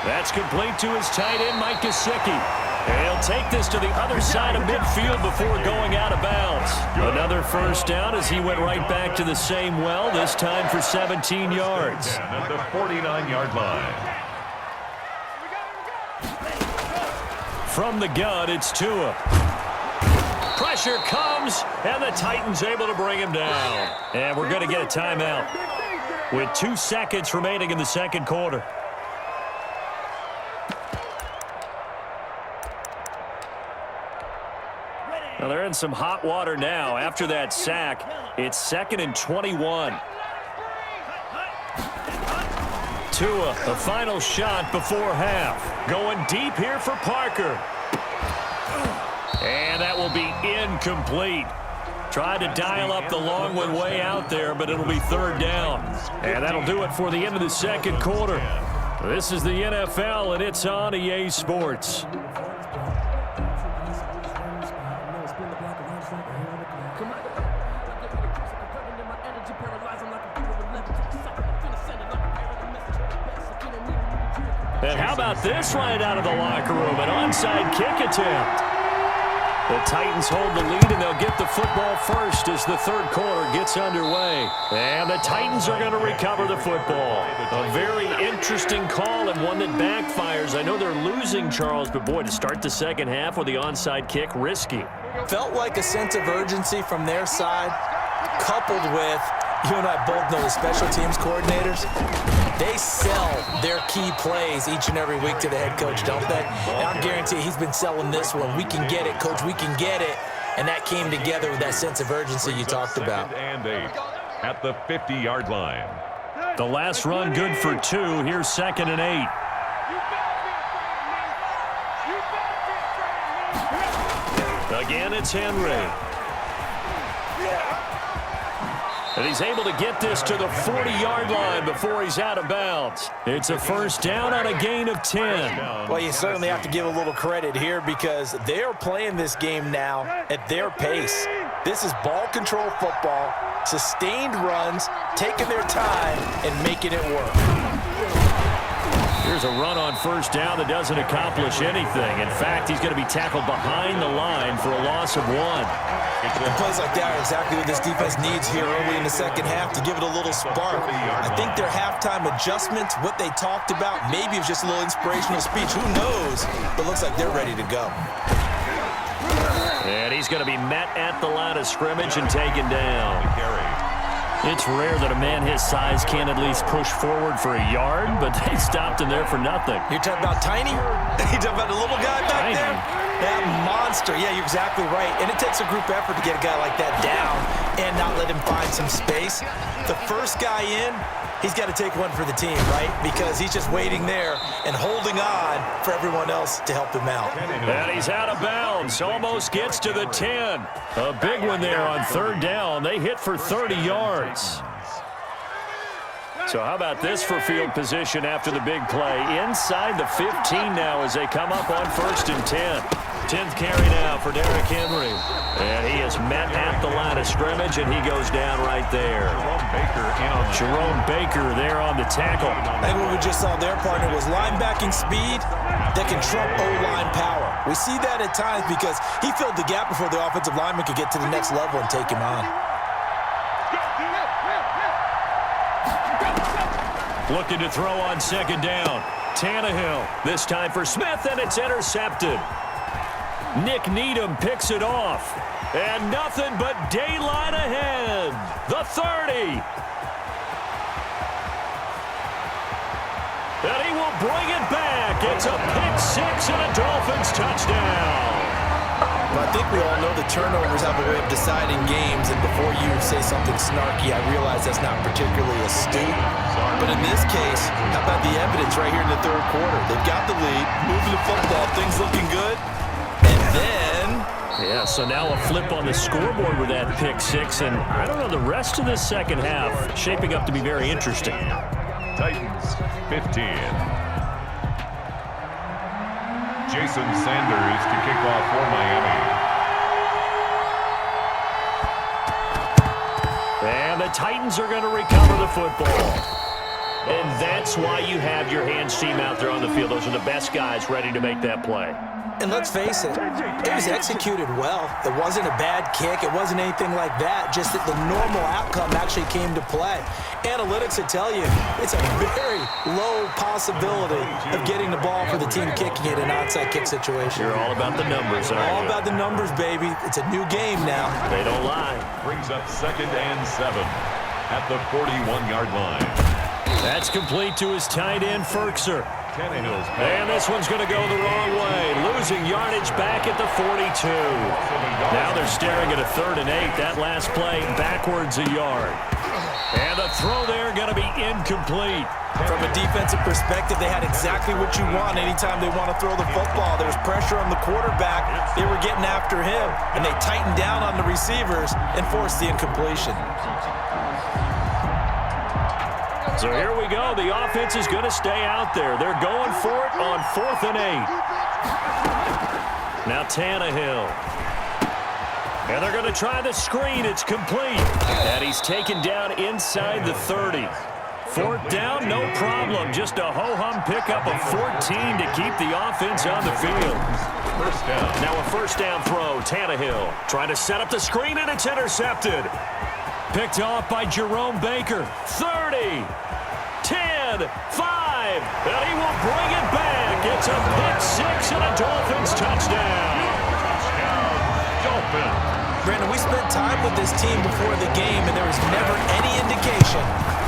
That's complete to his tight end, Mike Gesicki. He'll take this to the other side of midfield before going out of bounds. Another first down as he went right back to the same well, this time for 17 yards. At the 49-yard line. From the gun, it's Tua. Pressure comes, and the Titans able to bring him down. And we're going to get a timeout with 2 seconds remaining in the second quarter. Well, they're in some hot water now. After that sack, it's 2nd and 21. Tua, the final shot before half. Going deep here for Parker. And that will be incomplete. Tried to dial up the long one way out there, but it'll be 3rd down. And that'll do it for the end of the second quarter. This is the NFL, and it's on EA Sports. And how about this right out of the locker room? An onside kick attempt. The Titans hold the lead, and they'll get the football first as the third quarter gets underway. And the Titans are going to recover the football. A very interesting call and one that backfires. I know they're losing, Charles, but boy, to start the second half with the onside kick, risky. Felt like a sense of urgency from their side, coupled with, you and I both know the special teams coordinators. They sell their key plays each and every week to the head coach, don't they? And I guarantee he's been selling this one. We can get it, coach, we can get it. And that came together with that sense of urgency you talked about. 2nd and 8 at the 50-yard line. The last run good for 2. Here's 2nd and 8. Again, it's Henry. And he's able to get this to the 40-yard line before he's out of bounds. It's a first down on a gain of 10. Well, you certainly have to give a little credit here because they're playing this game now at their pace. This is ball control football, sustained runs, taking their time, and making it work. Here's a run on first down that doesn't accomplish anything. In fact, he's going to be tackled behind the line for a loss of 1. And plays like that are exactly what this defense needs here early in the second half to give it a little spark. I think their halftime adjustments, what they talked about, maybe it was just a little inspirational speech. Who knows? But looks like they're ready to go. And he's going to be met at the line of scrimmage and taken down. It's rare that a man his size can at least push forward for a yard, but they stopped him there for nothing. You're talking about Tiny? You're talking about the little guy back there? That monster. Yeah, you're exactly right. And it takes a group effort to get a guy like that down and not let him find some space. The first guy in, he's got to take one for the team, right? Because he's just waiting there and holding on for everyone else to help him out. And he's out of bounds. Almost gets to the 10. A big one there on 3rd down. They hit for 30 yards. So how about this for field position after the big play? Inside the 15 now as they come up on 1st and 10. 10th carry now for Derrick Henry. And he is met at the line of scrimmage, and he goes down right there. Jerome Baker there on the tackle. I think what we just saw their partner was linebacking speed that can trump O-line power. We see that at times because he filled the gap before the offensive lineman could get to the next level and take him on. Looking to throw on 2nd down. Tannehill, this time for Smith, and it's intercepted. Nick Needham picks it off. And nothing but daylight ahead. The 30. And he will bring it back. It's a pick 6 and a Dolphins touchdown. But I think we all know the turnovers have a way of deciding games, and before you say something snarky, I realize that's not particularly astute. But in this case, how about the evidence right here in the third quarter? They've got the lead, moving the football, things looking good, and then... Yeah, so now a flip on the scoreboard with that pick 6, and I don't know, the rest of the second half shaping up to be very interesting. Titans 15. Jason Sanders to kick off for Miami. And the Titans are going to recover the football. And that's why you have your hands team out there on the field. Those are the best guys ready to make that play. And let's face it, it was executed well. It wasn't a bad kick. It wasn't anything like that, just that the normal outcome actually came to play. Analytics will tell you it's a very low possibility of getting the ball for the team kicking it in an onside kick situation. You're all about the numbers, aren't you? All about the numbers, baby. It's a new game now. They don't lie. Brings up 2nd and 7 at the 41-yard line. That's complete to his tight end, Firkser. Tannehill's And this one's going to go the wrong way. Losing yardage back at the 42. Now they're staring at a 3rd and 8. That last play backwards a yard. And the throw there going to be incomplete. From a defensive perspective, they had exactly what you want anytime they want to throw the football. There was pressure on the quarterback. They were getting after him, and they tightened down on the receivers and forced the incompletion. So here we go. The offense is going to stay out there. They're going for it on 4th and 8. Now Tannehill. And they're going to try the screen. It's complete. And he's taken down inside the 30. 4th down, no problem. Just a ho-hum pickup of 14 to keep the offense on the field. first down. Now a first down throw. Tannehill trying to set up the screen, and it's intercepted. Picked off by Jerome Baker. 30. 10, 5, and he will bring it back. It's a pick six and a Dolphins touchdown. Dolphins. Brandon, we spent time with this team before the game, and there was never any indication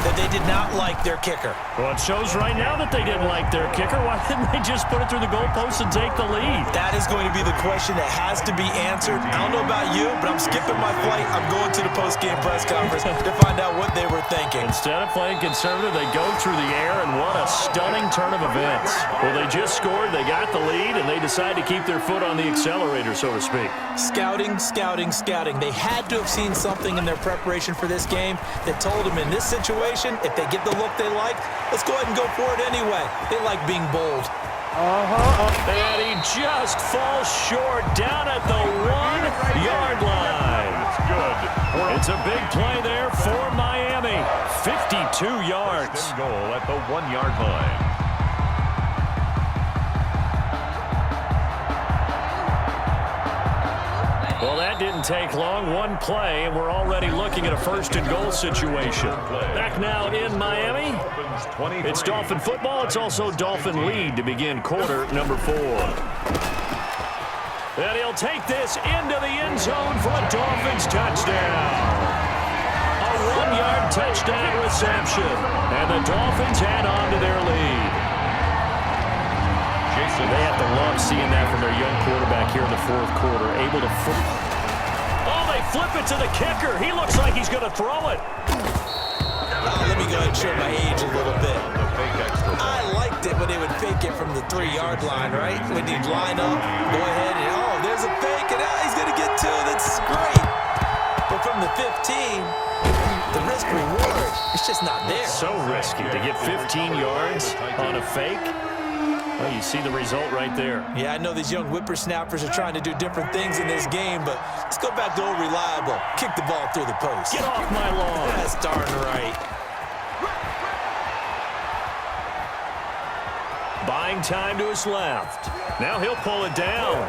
that they did not like their kicker. Well, it shows right now that they didn't like their kicker. Why didn't they just put it through the goalpost and take the lead? That is going to be the question that has to be answered. I don't know about you, but I'm skipping my flight. I'm going to the post-game press conference to find out what they were thinking. Instead of playing conservative, they go through the air, and what a stunning turn of events. Well, they just scored, they got the lead, and they decide to keep their foot on the accelerator, so to speak. Scouting, scouting, scouting. They had to have seen something in their preparation for this game that told them in this situation, if they get the look they like, let's go ahead and go for it anyway. They like being bold. And he just falls short down at the 1-yard line. Good. It's a big play there for Miami. 52 yards. First and goal at the 1-yard line. Well, that didn't take long. One play, and we're already looking at a first and goal situation. Back now in Miami. It's Dolphin football. It's also Dolphin lead to begin quarter number 4. And he'll take this into the end zone for a Dolphins touchdown. A 1-yard touchdown reception. And the Dolphins add on to their lead. They have to love seeing that from their young quarterback here in the 4th quarter. Able to flip. Oh, they flip it to the kicker. He looks like he's going to throw it. Let me go ahead and show my age a little bit. I liked it when they would fake it from the 3-yard line, right? When you'd line up, go ahead and, oh, there's a fake, and he's going to get 2. That's great. But from the 15, the risk-reward, it's just not there. So risky to get 15 yards on a fake. Well, you see the result right there. Yeah, I know these young whippersnappers are trying to do different things in this game, but let's go back to old reliable. Kick the ball through the post. Get off my lawn. That's darn right. Buying time to his left. Now he'll pull it down.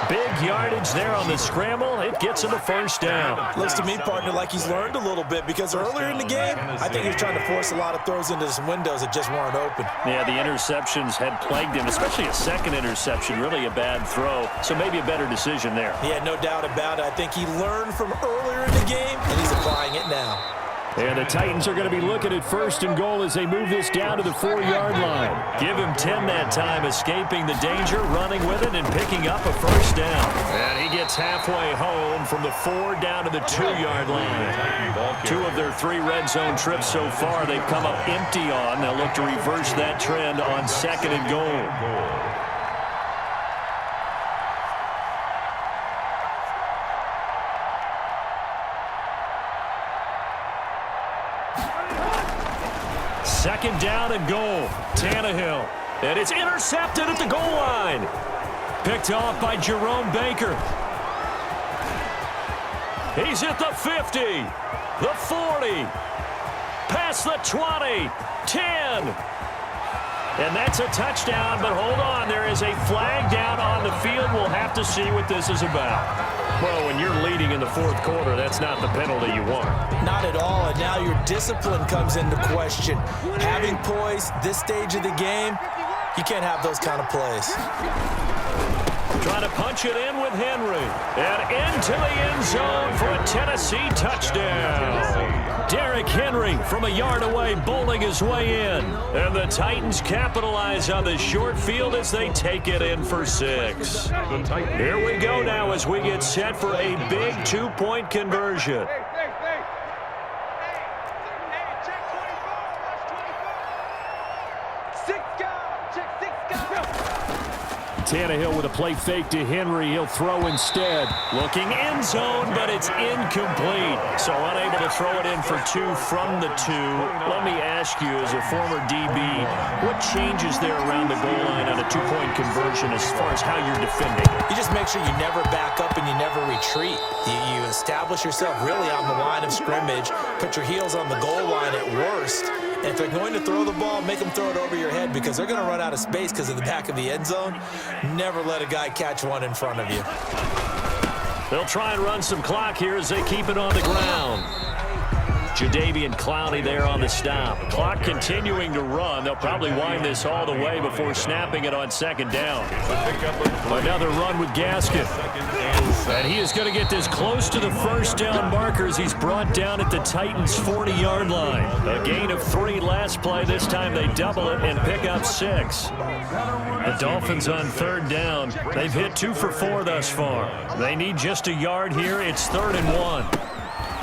Big yardage there on the scramble. It gets him a first down. Looks to me, partner, like he's learned a little bit because earlier in the game, I think he was trying to force a lot of throws into some windows that just weren't open. Yeah, the interceptions had plagued him, especially a second interception. Really a bad throw, so maybe a better decision there. Yeah, no doubt about it. I think he learned from earlier in the game, and he's applying it now. And the Titans are going to be looking at first and goal as they move this down to the 4-yard line. Give him 10 that time, escaping the danger, running with it, and picking up a first down. And he gets halfway home from the 4 down to the 2-yard line. 2 of their 3 red zone trips so far they've come up empty on. They'll look to reverse that trend on 2nd and goal. Second down and goal. Tannehill. And it's intercepted at the goal line. Picked off by Jerome Baker. He's at the 50, the 40, across the 20, 10. And that's a touchdown, but hold on. There is a flag down on the field. We'll have to see what this is about. Well, when you're leading in the fourth quarter, that's not the penalty you want. Not at all, and now your discipline comes into question. Having poise this stage of the game, you can't have those kind of plays. Trying to punch it in with Henry. And into the end zone for a Tennessee touchdown. Derrick Henry from a yard away bowling his way in. And the Titans capitalize on the short field as they take it in for 6. Here we go now as we get set for a big 2-point conversion. Tannehill with a play fake to Henry. He'll throw instead. Looking end zone, but it's incomplete. So unable to throw it in for 2 from the 2. Let me ask you, as a former DB, what changes there around the goal line on a 2-point conversion as far as how you're defending? You just make sure you never back up and you never retreat. You establish yourself really on the line of scrimmage, put your heels on the goal line at worst. And if they're going to throw the ball, make them throw it over your head because they're going to run out of space because of the back of the end zone. Never let a guy catch one in front of you. They'll try and run some clock here as they keep it on the ground. Jadeveon Clowney there on the stop. Clock continuing to run. They'll probably wind this all the way before snapping it on second down. Another run with Gaskin. And he is going to get this close to the first down markers. He's brought down at the Titans' 40-yard line. A gain of 3 last play. This time they double it and pick up 6. The Dolphins on third down. They've hit 2 for 4 thus far. They need just a yard here. It's 3rd and 1.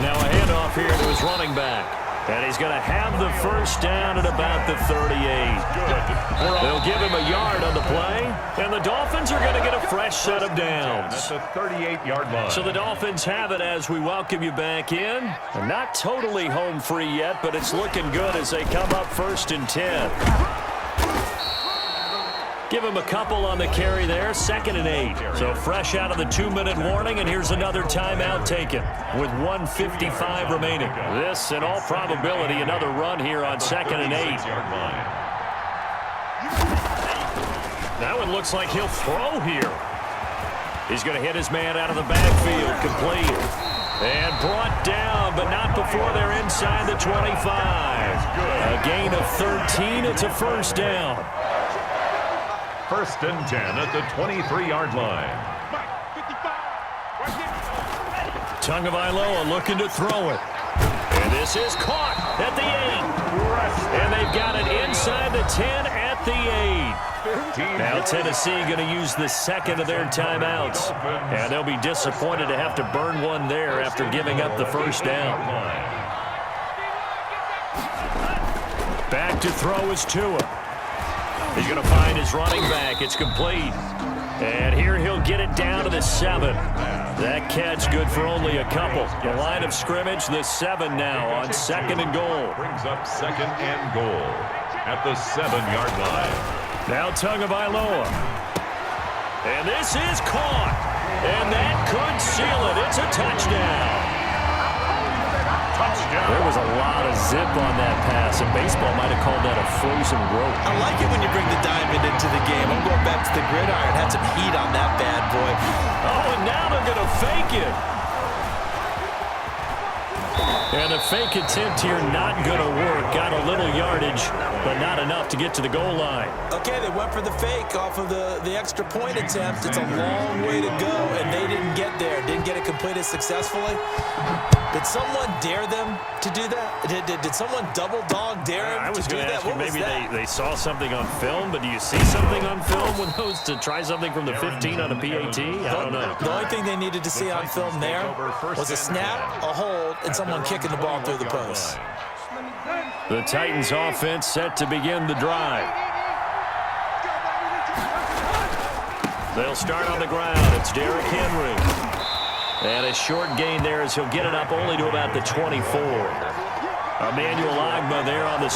Now a handoff here to his running back. And he's going to have the first down at about the 38. They'll give him a yard on the play. And the Dolphins are going to get a fresh set of downs. That's a 38-yard line. So the Dolphins have it as we welcome you back in. Not totally home free yet, but it's looking good as they come up 1st and 10. Give him a couple on the carry there, 2nd and 8. So fresh out of the 2-minute warning, and here's another timeout taken with 1:55 remaining. This, in all probability, another run here on 2nd and 8. That one looks like he'll throw here. He's going to hit his man out of the backfield, complete. And brought down, but not before they're inside the 25. A gain of 13, it's a first down. 1st and 10 at the 23-yard line. Tagovailoa looking to throw it. And this is caught at the 8. And they've got it inside the 10 at the 8. Now Tennessee going to use the 2nd of their timeouts. And they'll be disappointed to have to burn one there after giving up the first down. Back to throw is Tua. He's going to find his running back. It's complete. And here he'll get it down to the 7. That catch good for only a couple. The line of scrimmage, the 7 now on 2nd and goal. Brings up 2nd and goal at the 7-yard line. Now Tagovailoa. And this is caught. And that could seal it. It's a touchdown. There was a lot of zip on that pass, and baseball might have called that a frozen rope. I like it when you bring the diamond into the game. I'm going back to the gridiron. Had some heat on that bad boy. Oh, and now they're going to fake it. And a fake attempt here not going to work. Got a little yardage, but not enough to get to the goal line. Okay, they went for the fake off of the extra point attempt. It's a long way to go, and they didn't get there. Didn't get it completed successfully. Did someone dare them to do that? Did someone double dog dare them to do that? What was that? Maybe they saw something on film, but do you see something on film with those to try something from the 15 on a PAT? I don't know. The only thing they needed to see on film there was a snap, a hold, and someone kicking the ball through the post. The Titans offense set to begin the drive. They'll start on the ground. It's Derrick Henry. And a short gain there as he'll get it up only to about the 24. Emmanuel Ogbah there on the